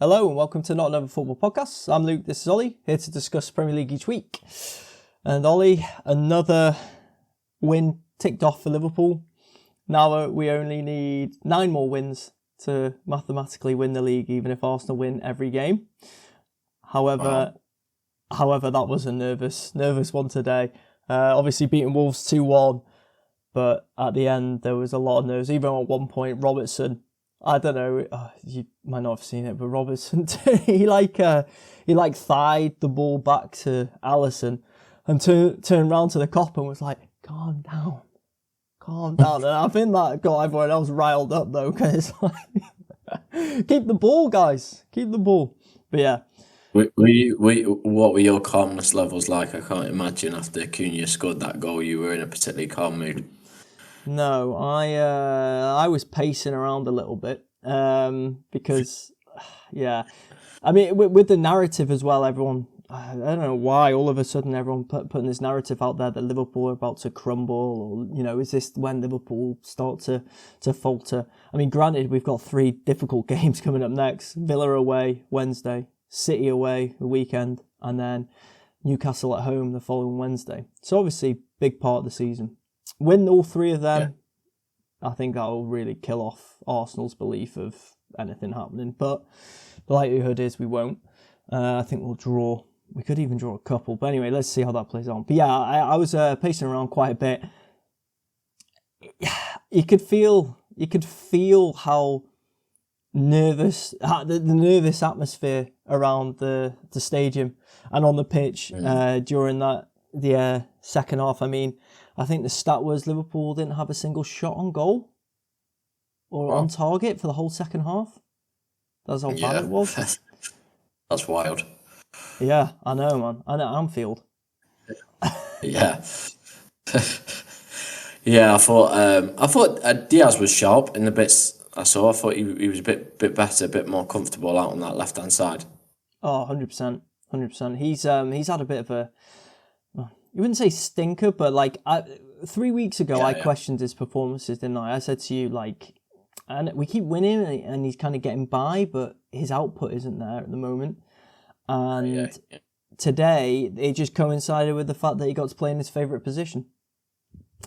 Hello and welcome to Not Another Football Podcast. I'm Luke, this is Ollie, here to discuss Premier League each week. And Ollie, another win ticked off for Liverpool. Now we only need 9 more wins to mathematically win the league, even if Arsenal win every game. However, that was a nervous one today. Obviously beating Wolves 2-1, but at the end there was a lot of nerves. Even at one point, Robertson, I don't know, you might not have seen it, but Robertson, he thighed the ball back to Alisson and turned round to the cop and was like, calm down. And I think that got everyone else riled up though, because it's like, keep the ball, guys, keep the ball. But yeah. What were your calmness levels like? I can't imagine after Cunha scored that goal you were in a particularly calm mood. No, I was pacing around a little bit because, yeah, I mean, with the narrative as well, everyone, I don't know why, all of a sudden everyone putting this narrative out there that Liverpool are about to crumble, or, is this when Liverpool start to falter? I mean, granted, we've got 3 difficult games coming up next. Villa away Wednesday, City away the weekend, and then Newcastle at home the following Wednesday. So obviously, big part of the season. Win all 3 of them, yeah. I think that will really kill off Arsenal's belief of anything happening. But the likelihood is we won't. I think we'll draw. We could even draw a couple. But anyway, let's see how that plays on. But yeah, I was pacing around quite a bit. You could feel how nervous, the nervous atmosphere around the stadium and on the pitch during the second half. I mean, I think the stat was Liverpool didn't have a single shot on goal or on target for the whole second half. That's how bad it was. That's wild. Yeah, I know, man. I know Anfield. Yeah. Yeah, I thought Diaz was sharp in the bits I saw. I thought he was a bit better, a bit more comfortable out on that left-hand side. Oh, 100%. 100%. He's had a bit of a, you wouldn't say stinker, but 3 weeks ago I questioned his performances, didn't I? I said to you, and we keep winning and he's kind of getting by, but his output isn't there at the moment. And today it just coincided with the fact that he got to play in his favourite position.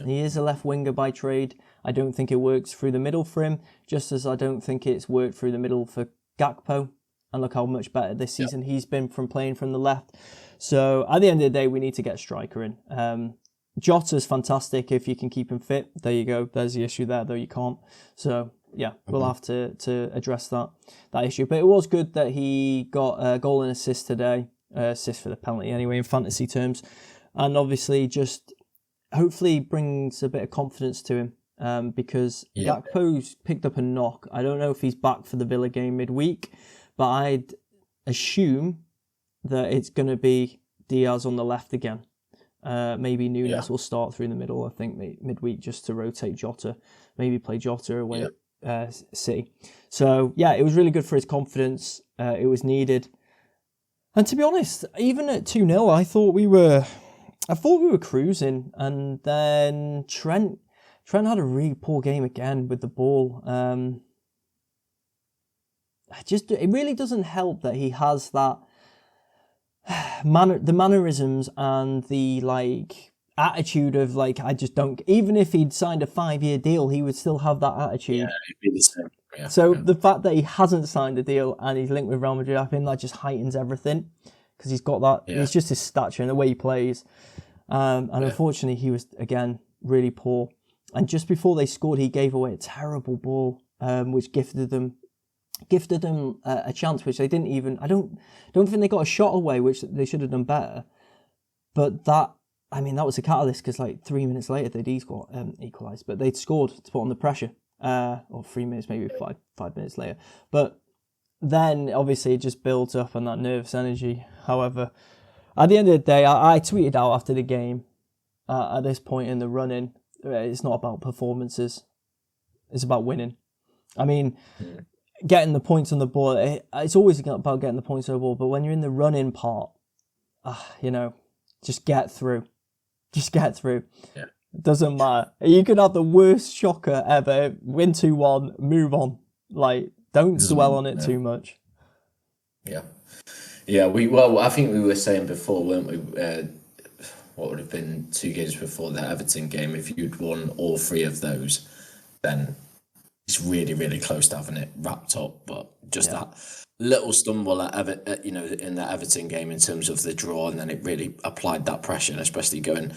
He is a left winger by trade. I don't think it works through the middle for him, just as I don't think it's worked through the middle for Gakpo. And look how much better this season he's been from playing from the left. So at the end of the day, we need to get a striker in. Jota's fantastic if you can keep him fit. There you go. There's the issue there, though you can't. So yeah, we'll have to address that issue. But it was good that he got a goal and assist today. Assist for the penalty anyway in fantasy terms. And obviously just hopefully brings a bit of confidence to him because Gakpo's picked up a knock. I don't know if he's back for the Villa game midweek, but I'd assume that it's going to be Diaz on the left again. Maybe Nunes will start through the middle, I think, midweek just to rotate Jota. Maybe play Jota away at City. So, yeah, it was really good for his confidence. It was needed. And to be honest, even at 2-0, I thought we were cruising. And then Trent had a really poor game again with the ball. It really doesn't help that he has that the mannerisms and the attitude of I just don't. Even if he'd signed a 5-year deal, he would still have that attitude. Yeah, it'd be the same. Yeah, so the fact that he hasn't signed a deal and he's linked with Real Madrid, I think that just heightens everything because he's got that. Yeah. It's just his stature and the way he plays. Unfortunately, he was again really poor. And just before they scored, he gave away a terrible ball, which gifted them a chance, which they didn't even. I don't think they got a shot away, which they should have done better. But that was a catalyst because 3 minutes later they'd equalised, but they'd scored to put on the pressure. Or 3 minutes, maybe 5 minutes later. But then obviously it just builds up on that nervous energy. However, at the end of the day, I tweeted out after the game. At this point in the run-in, it's not about performances; it's about winning. I mean. Getting the points on the board, it's always about getting the points on the board, but when you're in the run-in part, just get through. Just get through. Yeah. It doesn't matter. You could have the worst shocker ever, win 2-1, move on. Don't dwell on it too much. Yeah. Yeah, I think we were saying before, weren't we? What would have been 2 games before the Everton game? If you'd won all three of those, then it's really, really close to having it wrapped up. But just Yeah. that little stumble in the Everton game in terms of the draw, and then it really applied that pressure, and especially going,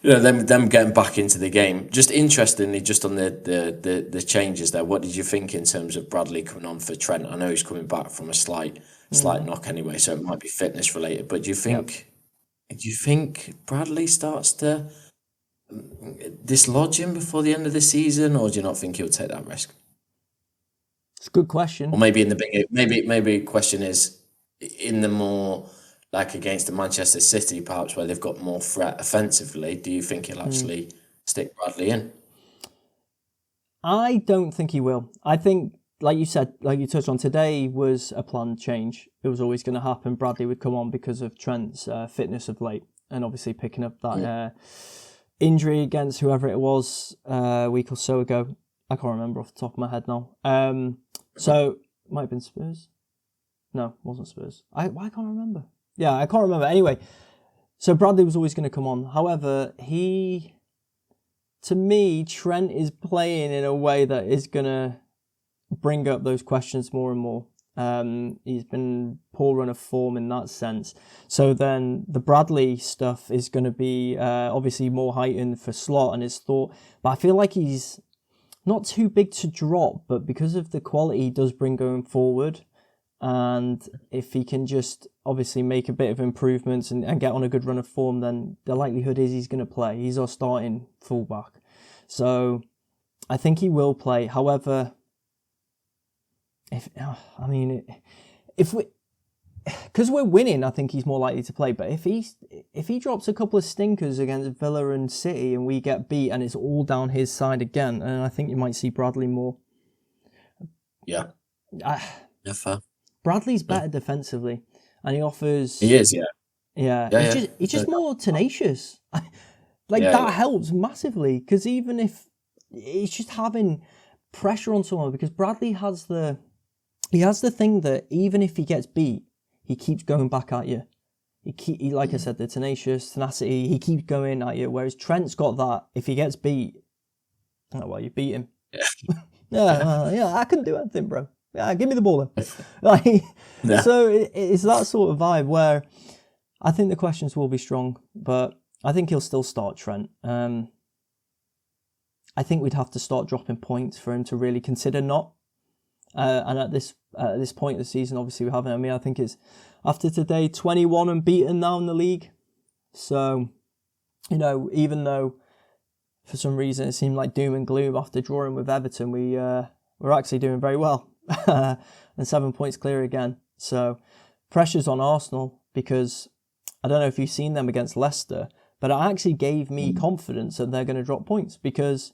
them getting back into the game. Just interestingly, just on the changes there, what did you think in terms of Bradley coming on for Trent? I know he's coming back from a slight knock anyway, so it might be fitness related. But do you think Bradley starts to dislodge him before the end of the season, or do you not think he'll take that risk? It's a good question. Or maybe in the big, maybe question is in the more like against the Manchester City, perhaps where they've got more threat offensively. Do you think he'll actually stick Bradley in? I don't think he will. I think, like you said, like you touched on, today was a planned change. It was always going to happen. Bradley would come on because of Trent's fitness of late, and obviously picking up that injury against whoever it was a week or so ago. I can't remember off the top of my head now. So it might have been Spurs. No, it wasn't Spurs. I can't remember. Yeah, I can't remember. Anyway, so Bradley was always going to come on. However, to me, Trent is playing in a way that is going to bring up those questions more and more. He's been poor run of form in that sense. So then the Bradley stuff is going to be obviously more heightened for Slot and his thought. But I feel like he's not too big to drop, but because of the quality he does bring going forward, and if he can just obviously make a bit of improvements and get on a good run of form, then the likelihood is he's going to play. He's our starting fullback. So I think he will play. However, because we're winning, I think he's more likely to play. But if he drops a couple of stinkers against Villa and City and we get beat and it's all down his side again, and I think you might see Bradley more. Yeah. Fair. Bradley's better defensively, and he offers. He is, yeah. Yeah. He's just more tenacious. That helps massively, because even if it's just having pressure on someone, because Bradley has the thing that even if he gets beat, he keeps going back at you. He like I said, the tenacity, he keeps going at you. Whereas Trent's got that. If he gets beat, oh well, you beat him. Yeah, I couldn't do anything, bro. Yeah, give me the ball then. So it's that sort of vibe where I think the questions will be strong, but I think he'll still start Trent. I think we'd have to start dropping points for him to really consider not. And at this point of the season, obviously we haven't. I mean, I think it's after today 21 unbeaten now in the league. So, even though for some reason it seemed like doom and gloom after drawing with Everton, we're actually doing very well. And 7 points clear again. So pressure's on Arsenal, because I don't know if you've seen them against Leicester, but it actually gave me confidence that they're going to drop points, because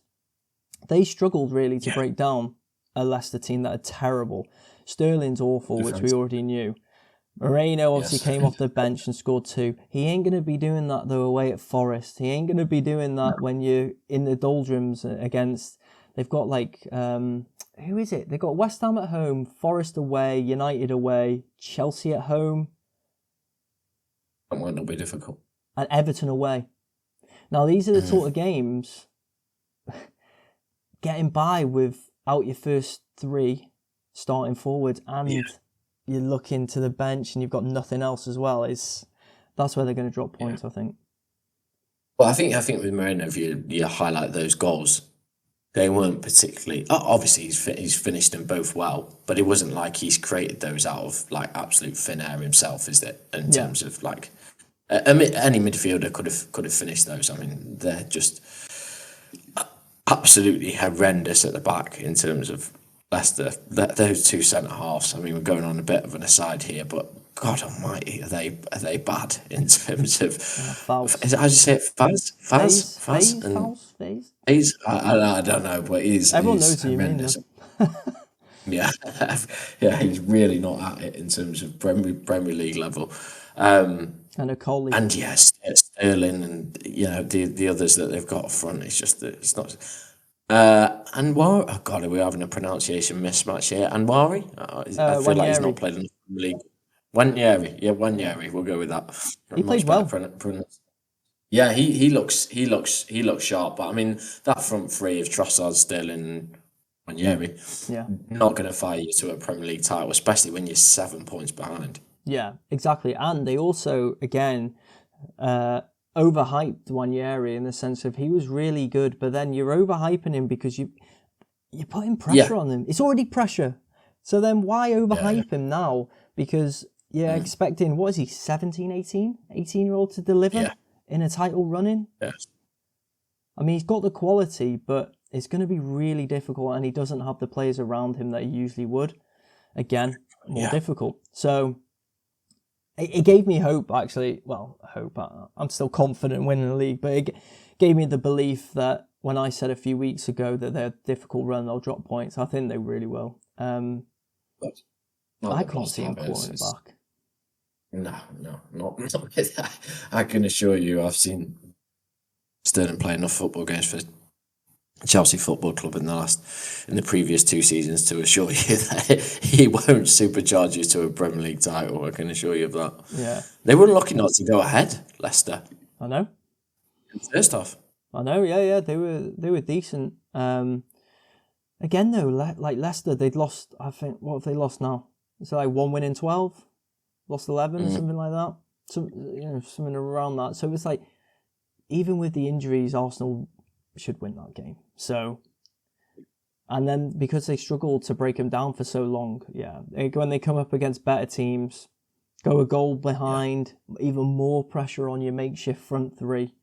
they struggled really to break down a Leicester team that are terrible. Sterling's awful, which we already knew. Moreno obviously came off the bench and scored 2. He ain't going to be doing that though away at Forest. He ain't going to be doing that when you're in the doldrums against... They've got who is it? They've got West Ham at home, Forest away, United away, Chelsea at home. That might not be difficult. And Everton away. Now, these are the sort of games getting by without your first 3 starting forwards, and you're looking to the bench and you've got nothing else as well. That's where they're going to drop points, I think. Well, I think with Moreno, if you highlight those goals, they weren't particularly... Obviously, he's finished them both well, but it wasn't like he's created those out of absolute thin air himself, is it? In terms of any midfielder could have finished those. I mean, they're just absolutely horrendous at the back in terms of Leicester. Those 2 centre halves. I mean, we're going on a bit of an aside here, but God Almighty, are they bad in terms of? How do you say it? Faz. I don't know, but everyone knows who you mean. Yeah, he's really not at it in terms of Premier League level. And a colleague. And yes, Sterling and the others that they've got up front. It's not. Anwar, oh God, are we having a pronunciation mismatch here? Anwari, I feel like he's not played in the league. Wanyeri. We'll go with that. He played well. Yeah, he looks sharp. But I mean, that front three of Trossard, Sterling, and Wanyeri, not going to fire you to a Premier League title, especially when you're 7 points behind. Yeah, exactly. And they also, again, overhyped Wanyeri in the sense of he was really good, but then you're overhyping him because you're putting pressure on him. It's already pressure. So then why overhype him now? Because you're expecting, what is he, 17, 18-year-old to deliver in a title running? Yes. I mean, he's got the quality, but it's going to be really difficult, and he doesn't have the players around him that he usually would. Again, more difficult. So it gave me hope, actually. Well, hope. I'm still confident in winning the league, but it gave me the belief that when I said a few weeks ago that they're a difficult run, they'll drop points, I think they really will. I can't see him clawing back. No, not with that. I can assure you, I've seen Sterling play enough football games for Chelsea Football Club in the previous 2 seasons to assure you that he won't supercharge you to a Premier League title. I can assure you of that. Yeah, they were lucky not to go ahead, Leicester. I know. First off, I know. Yeah, they were decent. Again though, like Leicester, they'd lost. I think what have they lost now? It's like 1 win in 12, lost 11, something like that. Something around that. So it's like, even with the injuries, Arsenal should win that game. So, and then because they struggled to break them down for so long, when they come up against better teams, go a goal behind, even more pressure on your makeshift front three.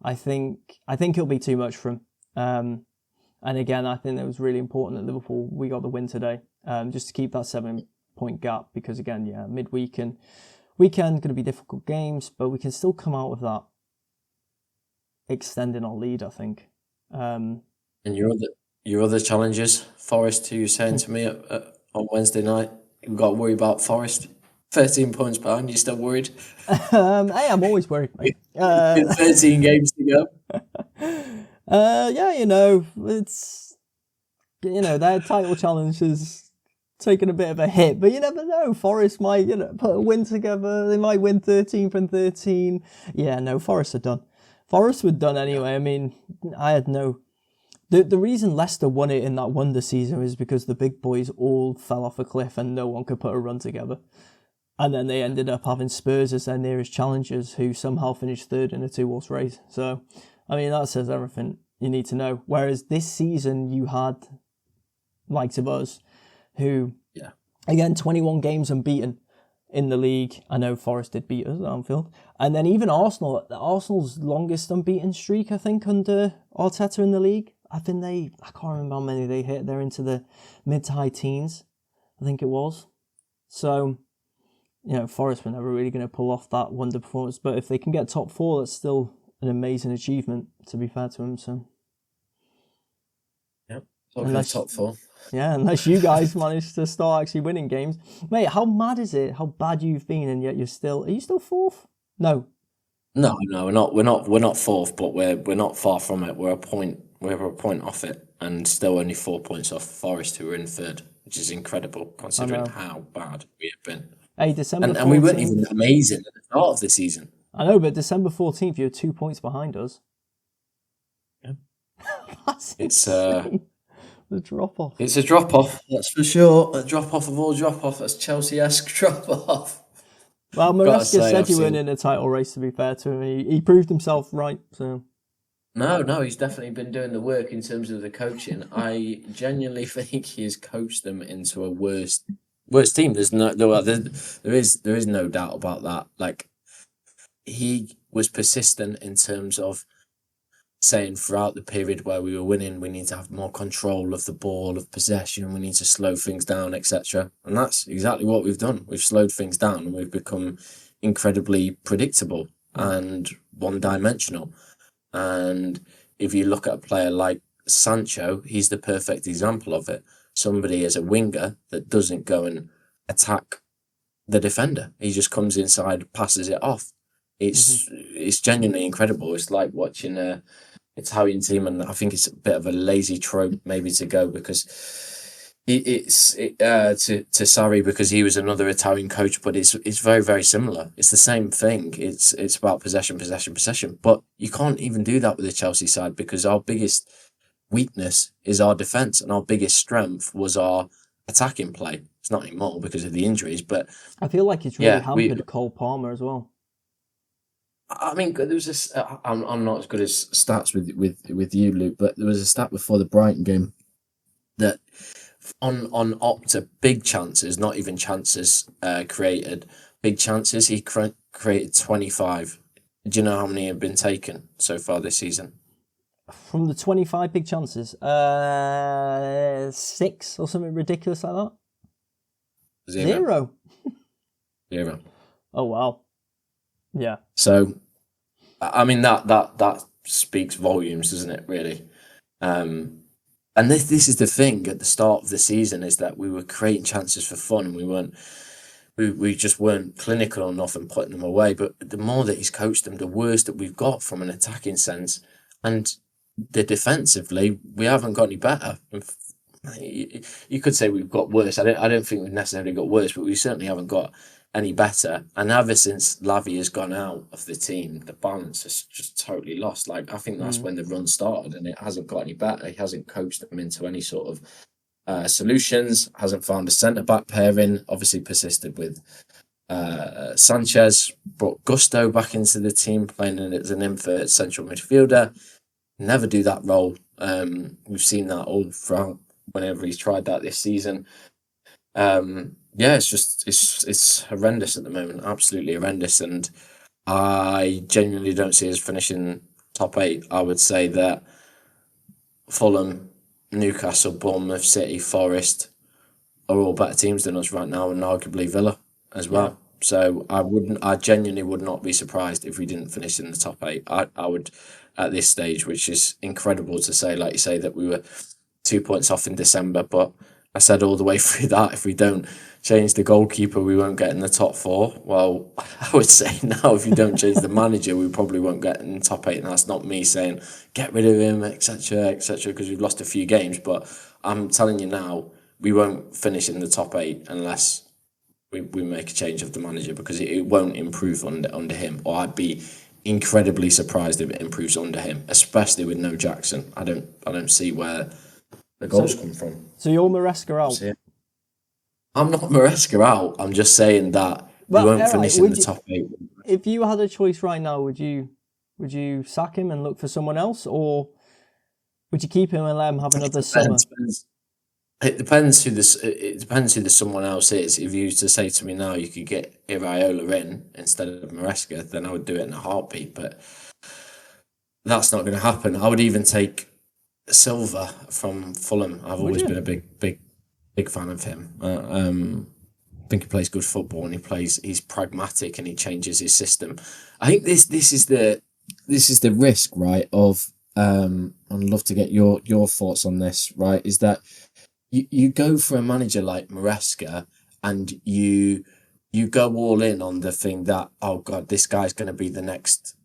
I think it'll be too much for him. And again, I think it was really important that Liverpool, we got the win today, just to keep that 7-point gap, because again, midweek and weekend going to be difficult games, but we can still come out with that, extending our lead, I think. And your other challenges, Forest, who you were saying to me on Wednesday night, you've got to worry about Forest. 13 points behind, you still worried? Hey, I'm always worried, mate. 13 games to go. It's their title challenge has taken a bit of a hit, but you never know. Forest might, put a win together. They might win 13 from 13. Yeah, no, Forest are done. Forest were done anyway. I mean, I had no... The reason Leicester won it in that wonder season is because the big boys all fell off a cliff and no one could put a run together. And then they ended up having Spurs as their nearest challengers, who somehow finished third in a 2-horse race. So, I mean, that says everything you need to know. Whereas this season you had likes of us who, again, 21 games unbeaten in the league. I know Forest did beat us at Anfield. And then even Arsenal's longest unbeaten streak, I think, under Arteta in the league. I can't remember how many they hit. They're into the mid to high teens, I think it was. So, Forest were never really going to pull off that wonder performance. But if they can get top 4, that's still an amazing achievement, to be fair to them. So, unless top 4. Yeah, unless you guys manage to start actually winning games. Mate, how mad is it how bad you've been and yet are you still 4th? No, we're not 4th, but we're not far from it. We're a point off it, and still only 4 points off Forest, who are in 3rd, which is incredible considering how bad we have been. Hey, December 14th, and we weren't even amazing at the start of the season. I know, but December 14th, you're 2 points behind us. Yeah. That's it's the drop off. It's a drop off, that's for sure. A drop off of all drop off. That's Chelsea-esque drop off. Well, Maresca said you weren't in a title race, to be fair to him. He proved himself right. So. No, he's definitely been doing the work in terms of the coaching. I genuinely think he's coached them into a worse team. There is no doubt about that. Like, he was persistent in terms of saying throughout the period where we were winning, we need to have more control of the ball, of possession, we need to slow things down, etc. And that's exactly what we've done. We've slowed things down and we've become incredibly predictable and one-dimensional. And if you look at a player like Sancho, he's the perfect example of it. Somebody as a winger that doesn't go and attack the defender. He just comes inside, passes it off. It's genuinely incredible. It's like watching Italian team, and I think it's a bit of a lazy trope maybe to go because to Sarri because he was another Italian coach, but it's very, very similar. It's the same thing. It's about possession. But you can't even do that with the Chelsea side because our biggest weakness is our defence and our biggest strength was our attacking play. It's not anymore because of the injuries, but I feel like it's really hampered Cole Palmer as well. I mean, there was this. I'm not as good as stats with you, Luke, but there was a stat before the Brighton game that on Opta, big chances, not even chances created, big chances, he created 25. Do you know how many have been taken so far this season? From the 25 big chances, 6 or something ridiculous like that? Zero. Oh, wow. Yeah. So, I mean, that speaks volumes, doesn't it, really? And this is the thing at the start of the season is that we were creating chances for fun and we just weren't clinical enough in putting them away. But the more that he's coached them, the worse that we've got from an attacking sense. And the defensively, we haven't got any better. You could say we've got worse. I don't think we've necessarily got worse, but we certainly haven't got any better. And ever since Lavia has gone out of the team, the balance has just totally lost. Like, I think that's when the run started and it hasn't got any better. He hasn't coached them into any sort of solutions, hasn't found a centre-back pairing, obviously persisted with Sanchez, brought Gusto back into the team, playing as an inverted central midfielder. Never do that role. We've seen that all throughout whenever he's tried that this season. It's horrendous at the moment, absolutely horrendous. And I genuinely don't see us finishing top 8. I would say that Fulham, Newcastle, Bournemouth, City, Forest are all better teams than us right now, and arguably Villa as well. Yeah. So I genuinely would not be surprised if we didn't finish in the top 8. I would at this stage, which is incredible to say, like you say, that we were 2 points off in December, but I said all the way through that, if we don't change the goalkeeper, we won't get in the top 4. Well, I would say now, if you don't change the manager, we probably won't get in the top 8. And that's not me saying, get rid of him, etc., because we've lost a few games. But I'm telling you now, we won't finish in the top 8 unless we make a change of the manager, because it won't improve under him. Or I'd be incredibly surprised if it improves under him, especially with no Jackson. I don't see where the goals come from. So you're Maresca out? I'm not Maresca out. I'm just saying that we won't finish in the top 8. If you had a choice right now, would you sack him and look for someone else, or would you keep him and let him have another summer? It depends who the someone else is. If you used to say to me now you could get Iraola in instead of Maresca, then I would do it in a heartbeat. But that's not going to happen. I would even take Silva from Fulham. I've always been a big fan of him. I think he plays good football and he's pragmatic and he changes his system. I think this is the risk, right, of I'd love to get your thoughts on this, right, is that you go for a manager like Maresca and you go all in on the thing that, oh God, this guy's going to be the next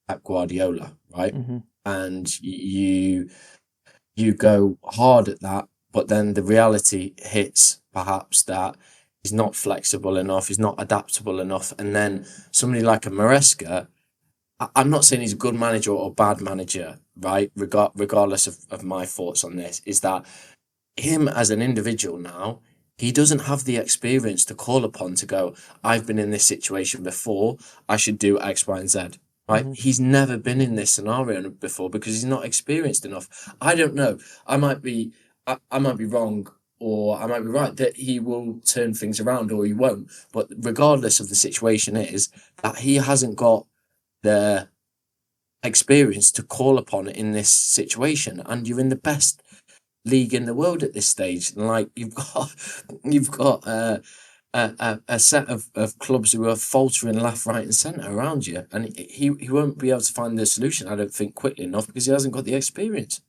Pep Guardiola, right? Mm-hmm. And you go hard at that, but then the reality hits perhaps that he's not flexible enough, he's not adaptable enough. And then somebody like a Maresca, I'm not saying he's a good manager or a bad manager, right? Regardless of my thoughts on this, is that him as an individual now, he doesn't have the experience to call upon to go, I've been in this situation before, I should do X, Y, and Z. Right? Mm-hmm. He's never been in this scenario before because he's not experienced enough. I don't know. I might be wrong, or I might be right that he will turn things around, or he won't. But regardless of the situation, is that he hasn't got the experience to call upon in this situation, and you're in the best league in the world at this stage. Like you've got a set of clubs who are faltering left, right, and centre around you, and he won't be able to find the solution, I don't think, quickly enough because he hasn't got the experience.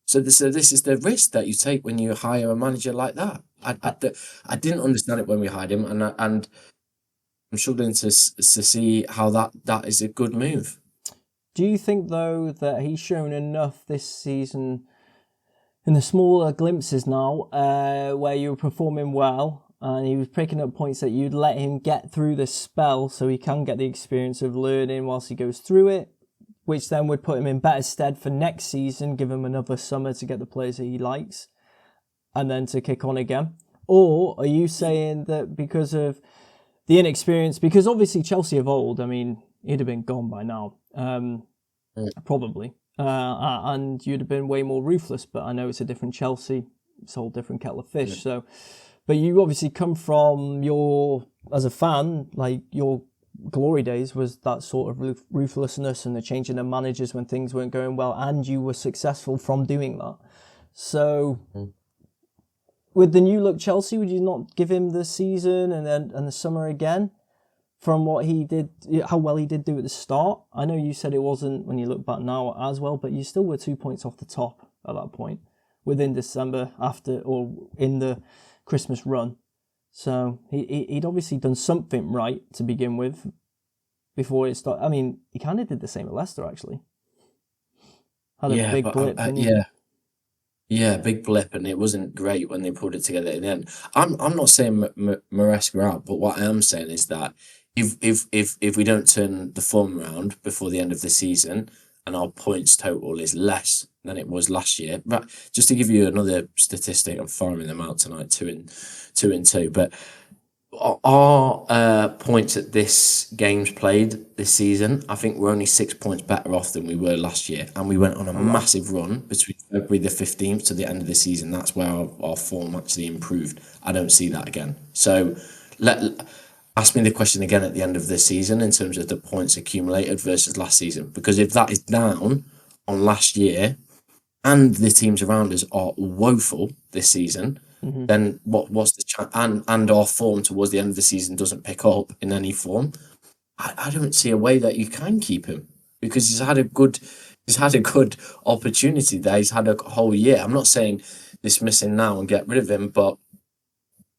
So this is the risk that you take when you hire a manager like that. I didn't understand it when we hired him, and I'm struggling to see how that is a good move. Do you think though that he's shown enough this season in the smaller glimpses now, where you were performing well and he was picking up points, that you'd let him get through this spell so he can get the experience of learning whilst he goes through it, which then would put him in better stead for next season, give him another summer to get the players that he likes, and then to kick on again? Or are you saying that because of the inexperience, because obviously Chelsea of old, I mean, he'd have been gone by now, probably, and you'd have been way more ruthless, but I know it's a different Chelsea, it's a whole different kettle of fish, so... But you obviously come from as a fan, like your glory days was that sort of ruthlessness and the changing of managers when things weren't going well, and you were successful from doing that. So with the new look Chelsea, would you not give him the season and the summer again from what he did, how well he did do at the start? I know you said it wasn't, when you look back now, as well, but you still were 2 points off the top at that point within December after, or in the Christmas run. So he'd obviously done something right to begin with before it started. I mean, he kind of did the same at Leicester, actually. Had a big blip. Yeah, big blip, and it wasn't great when they pulled it together at the end. I'm not saying Maresca out, but what I am saying is that if we don't turn the form around before the end of the season, and our points total is less than it was last year. But just to give you another statistic, I'm farming them out tonight, 2-2. But our points at this games played this season, I think we're only 6 points better off than we were last year. And we went on a massive run between February the 15th to the end of the season. That's where our form actually improved. I don't see that again. So ask me the question again at the end of this season in terms of the points accumulated versus last season. Because if that is down on last year and the teams around us are woeful this season, then what's the chance? And our form towards the end of the season doesn't pick up in any form. I don't see a way that you can keep him, because he's had a good opportunity there. He's had a whole year. I'm not saying dismiss him now and get rid of him, but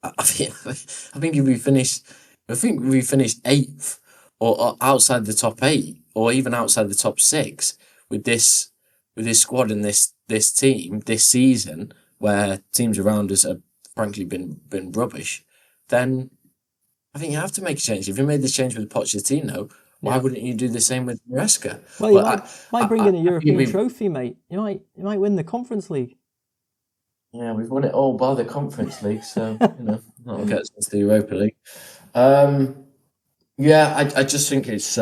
I think if we finish 8th or outside the top 8 or even outside the top 6 with this squad and this team this season, where teams around us have frankly been rubbish, then I think you have to make a change. If you made the change with Pochettino, why wouldn't you do the same with Maresca? Well, you might bring in a European trophy, mate. You might win the Conference League. Yeah, we've won it all bar the Conference League, so that'll get us into the Europa League. I just think it's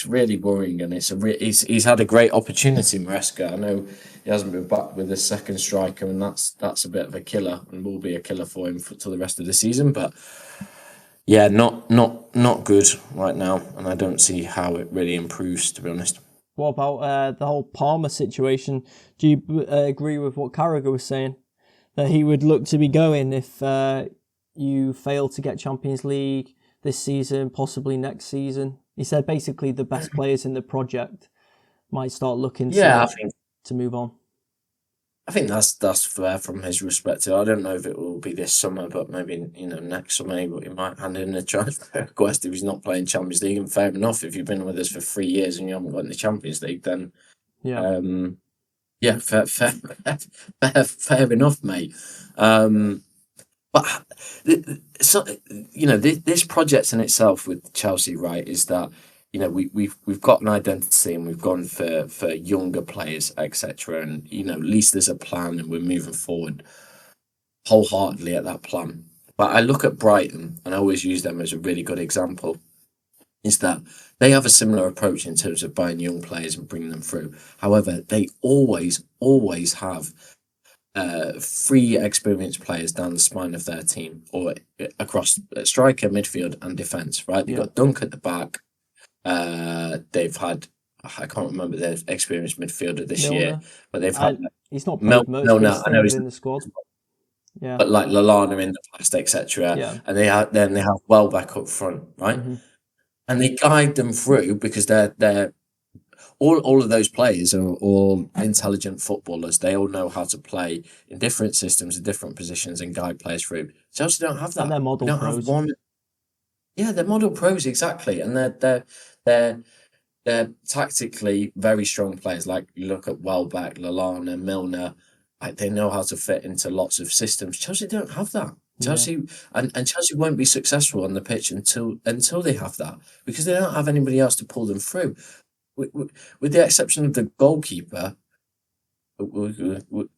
really worrying, and he's had a great opportunity, Maresca. I know he hasn't been back with his second striker, and that's a bit of a killer, and will be a killer for him till the rest of the season. But yeah, not good right now, and I don't see how it really improves, to be honest. What about the whole Palmer situation? Do you agree with what Carragher was saying, that he would look to be going if you fail to get Champions League this season, possibly next season? He said basically the best players in the project might start looking to move on. I think that's fair from his perspective. I don't know if it will be this summer, but maybe next summer he might hand in a transfer request if he's not playing Champions League. And fair enough, if you've been with us for 3 years and you haven't got in the Champions League, then fair enough, mate. But this project in itself with Chelsea, right, is that we've got an identity and we've gone for younger players, etc. And at least there's a plan and we're moving forward wholeheartedly at that plan. But I look at Brighton, and I always use them as a really good example, is that they have a similar approach in terms of buying young players and bringing them through. However, they always have 3 experienced players down the spine of their team, or across striker, midfield and defence, right? They've got Dunk at the back. They've had, I can't remember their experienced midfielder this year, but they've had... He's not played much, I know he's in the squad. Yeah. But like Lallana in the past, etc. Yeah. And they have Welbeck up front, right? Mm-hmm. And they guide them through because they're all of those players are all intelligent footballers. They all know how to play in different systems, in different positions, and guide players through. Chelsea don't have that. And they're model pros. Yeah, they're model pros, exactly. And they're they're tactically very strong players. Like you look at Welbeck, Lallana, Milner, like they know how to fit into lots of systems. Chelsea don't have that. Chelsea and Chelsea won't be successful on the pitch until they have that, because they don't have anybody else to pull them through. With the exception of the goalkeeper, with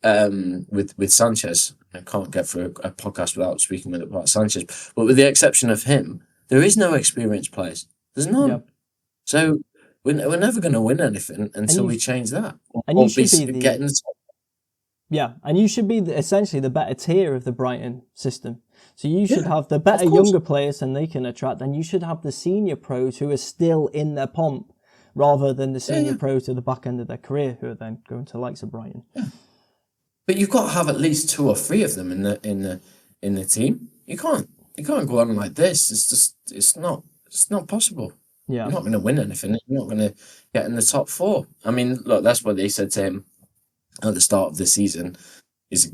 Sanchez, I can't get through a podcast without speaking about Sanchez. But with the exception of him, there is no experienced players. There's none. Yep. So we're never going to win anything until we change that. And you should be getting the top. Yeah, and you should be essentially the better tier of the Brighton system. So you should have the better younger players and they can attract, and you should have the senior pros who are still in their pomp, rather than the senior pros to the back end of their career who are then going to the likes of Brighton. Yeah. But you've got to have at least 2 or 3 of them in the team. You can't go on like this. It's not possible. Yeah. You're not going to win anything. You're not going to get in the top 4. I mean, look, that's what they said to him at the start of the season, is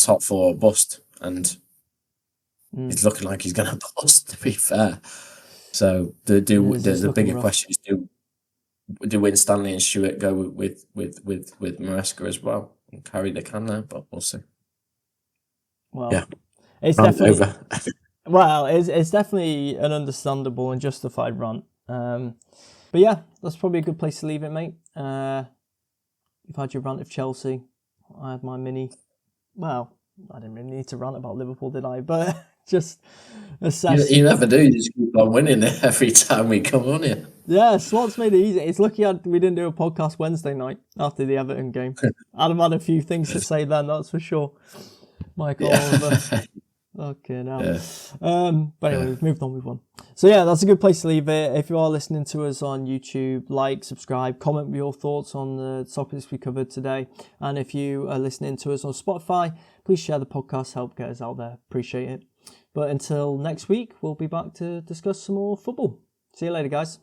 top 4 or bust, and it's looking like he's going to bust, to be fair. So the bigger question is, do Win Stanley and Stewart go with Maresca as well and carry the can there? But we'll see. Well, yeah, it's definitely it's definitely an understandable and justified rant. But yeah, that's probably a good place to leave it, mate. You've had your rant of Chelsea. I had my mini. Well, I didn't really need to rant about Liverpool, did I? But just assess. You never do. You just keep on winning it every time we come on here. Yeah, Slots made it easy. It's lucky we didn't do a podcast Wednesday night after the Everton game. I'd have had a few things to say then, that's for sure. Michael Oliver. Okay, now. Yeah. But anyway, we've moved on with one. So yeah, that's a good place to leave it. If you are listening to us on YouTube, like, subscribe, comment with your thoughts on the topics we covered today. And if you are listening to us on Spotify, please share the podcast, help get us out there. Appreciate it. But until next week, we'll be back to discuss some more football. See you later, guys.